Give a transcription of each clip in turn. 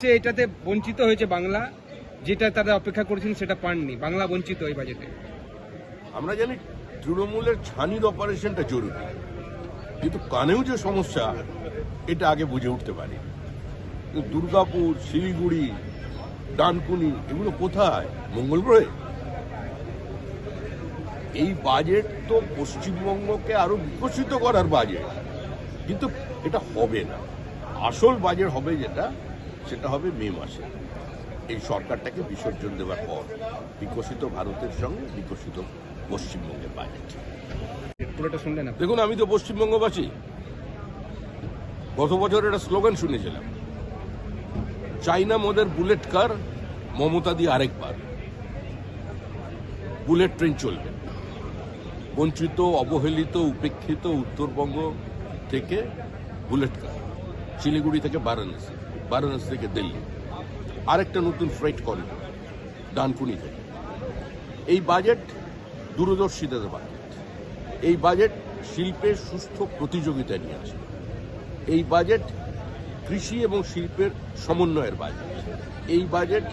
এটাতে বঞ্চিত হয়েছে বাংলা, যেটা তারা অপেক্ষা করেছেন সেটা পাননি। বাংলা বঞ্চিত এই বাজেটে। আমরা জানি তৃণমূলের ছানির অপারেশনটা জরুরি, কিন্তু কানেও যে সমস্যা এটা আগে বুঝে উঠতে পারি। দুর্গাপুর, শিলিগুড়ি, ডানকুনি এগুলো কোথায়? মঙ্গল গ্রহে? এই বাজেট তো পশ্চিমবঙ্গকে আরো বিকশিত করার বাজেট, কিন্তু এটা হবে না। আসল বাজেট হবে যেটা, সেটা হবে মে মাসে এই সরকারটাকে বিসর্জন দেওয়ার পর বিকশিত ভারতের সঙ্গে বিকশিত পশ্চিমবঙ্গের বাজেট। পুরোটা শুনলেন আপনি? দেখুন, আমি তো পশ্চিমবঙ্গবাসী। গত বছর একটা স্লোগান শুনেছিলাম, চাইনা মোদের বুলেট কার, মমতা দিয়ে আরেকবার। বুলেট ট্রেন চলবে। বঞ্চিত, অবহেলিত, উপেক্ষিত উত্তরবঙ্গ থেকে বুলেট কার, শিলিগুড়ি থেকে বারাণসী, বারাণসী থেকে দিল্লি, আরেকটা নতুন ফ্রেট করিডোর ডানকুনি থেকে। এই বাজেট দূরদর্শিতার বাজেট। এই বাজেট শিল্পের সুস্থ প্রতিযোগিতা নিয়ে আসে। এই বাজেট কৃষি এবং শিল্পের সমন্বয়ের বাজেট। এই বাজেট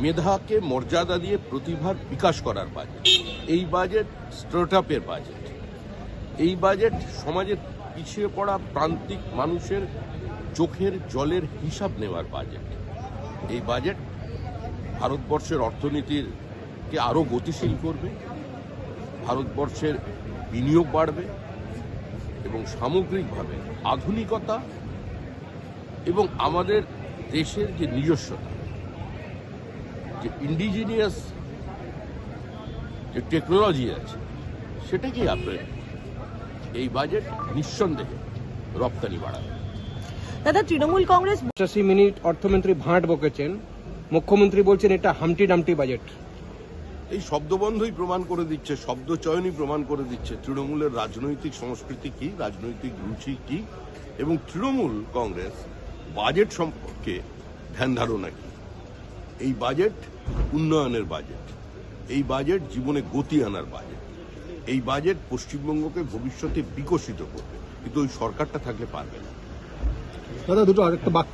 মেধাকে মর্যাদা দিয়ে প্রতিভার বিকাশ করার বাজেট। এই বাজেট স্টার্টআপের বাজেট। এই বাজেট সমাজের পিছিয়ে পড়া প্রান্তিক মানুষের চোখের জলের হিসাব নেওয়ার বাজেট। এই বাজেট ভারতবর্ষের অর্থনীতিকে আরো গতিশীল করবে, ভারতবর্ষের বিনিয়োগ বাড়বে এবং সামগ্রিকভাবে আধুনিকতা এবং আমাদের দেশের যে নিজস্বতা, যে ইন্ডিজিনিয়াস যে টেকনোলজি আছে, সেটাকেই আপগ্রেড। এই বাজেট নিঃসন্দেহে রপ্তানি বাড়াবে। দাদা, তৃণমূল কংগ্রেস 85 মিনিট অর্থমন্ত্রী ভাঁট বকেছেন, মুখ্যমন্ত্রী বলছেন এটা হামটি ডামটি বাজেট। এই শব্দবন্ধই প্রমাণ করে দিচ্ছে, শব্দ চয়নই প্রমাণ করে দিচ্ছে তৃণমূলের রাজনৈতিক সংস্কৃতি কি, রাজনৈতিক রুচি কি, এবং তৃণমূল কংগ্রেস বাজেট সম্পর্কে ধ্যান ধারণা কি। এই বাজেট উন্নয়নের বাজেট। এই বাজেট জীবনে গতি আনার বাজেট। এই বাজেট পশ্চিমবঙ্গকে ভবিষ্যতে বিকশিত করবে, কিন্তু ওই সরকারটা থাকলে পারবে না। দাদা, দুটো আরেকটা বাক্য